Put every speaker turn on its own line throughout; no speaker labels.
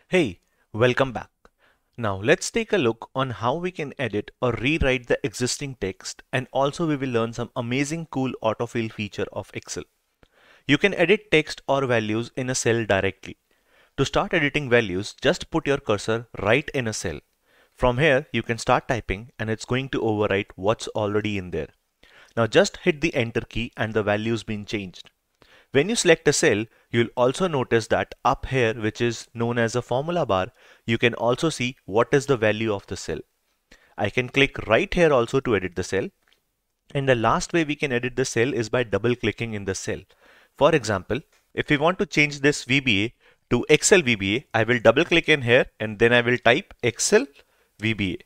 Hey, welcome back. Now let's take a look on how we can edit or rewrite the existing text, and also we will learn some amazing cool autofill feature of Excel. You can edit text or values in a cell directly. To start editing values, just put your cursor right in a cell. From here, you can start typing and it's going to overwrite what's already in there. Now just hit the enter key and the value's been changed. When you select a cell, you'll also notice that up here, which is known as a formula bar, you can also see what is the value of the cell. I can click right here also to edit the cell. And the last way we can edit the cell is by double clicking in the cell. For example, if we want to change this VBA to Excel VBA, I will double click in here and then I will type Excel VBA.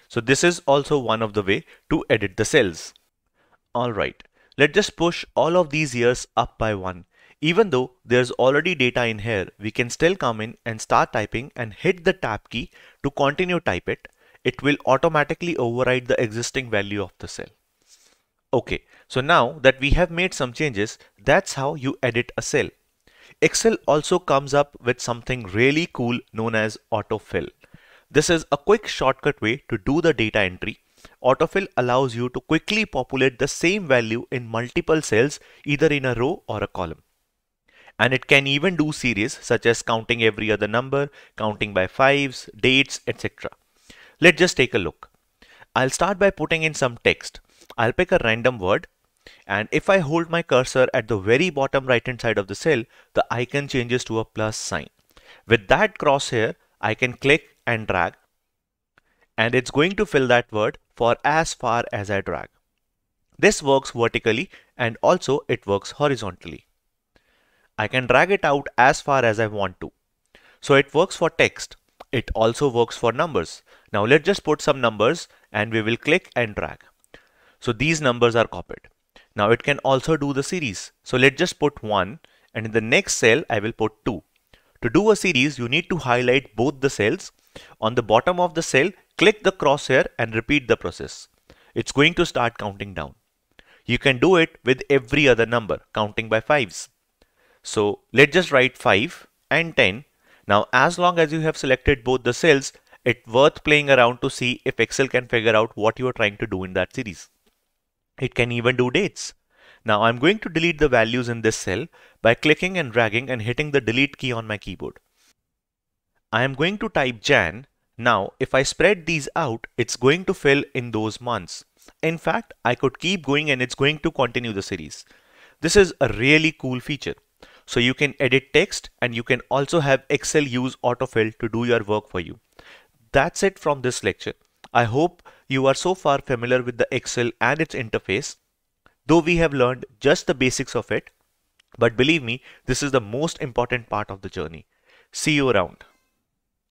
So this is also one of the way to edit the cells. Alright, let's just push all of these years up by one. Even though there's already data in here, we can still come in and start typing and hit the tab key to continue type it. It will automatically override the existing value of the cell. Okay, so now that we have made some changes, that's how you edit a cell. Excel also comes up with something really cool known as autofill. This is a quick shortcut way to do the data entry. Autofill allows you to quickly populate the same value in multiple cells, either in a row or a column. And it can even do series such as counting every other number, counting by fives, dates, etc. Let's just take a look. I'll start by putting in some text. I'll pick a random word, and if I hold my cursor at the very bottom right hand side of the cell, the icon changes to a plus sign. With that crosshair, I can click and drag, and it's going to fill that word for as far as I drag. This works vertically and also it works horizontally. I can drag it out as far as I want to. So it works for text. It also works for numbers. Now let's just put some numbers and we will click and drag. So these numbers are copied. Now it can also do the series. So let's just put 1 and in the next cell I will put 2. To do a series, you need to highlight both the cells. On the bottom of the cell, click the crosshair and repeat the process. It's going to start counting down. You can do it with every other number, counting by fives. So let's just write 5 and 10. Now as long as you have selected both the cells, it's worth playing around to see if Excel can figure out what you are trying to do in that series. It can even do dates. Now I'm going to delete the values in this cell by clicking and dragging and hitting the delete key on my keyboard. I am going to type Jan. Now if I spread these out, it's going to fill in those months. In fact, I could keep going and it's going to continue the series. This is a really cool feature. So you can edit text and you can also have Excel use autofill to do your work for you. That's it from this lecture. I hope you are so far familiar with the Excel and its interface, though we have learned just the basics of it. But believe me, this is the most important part of the journey. See you around.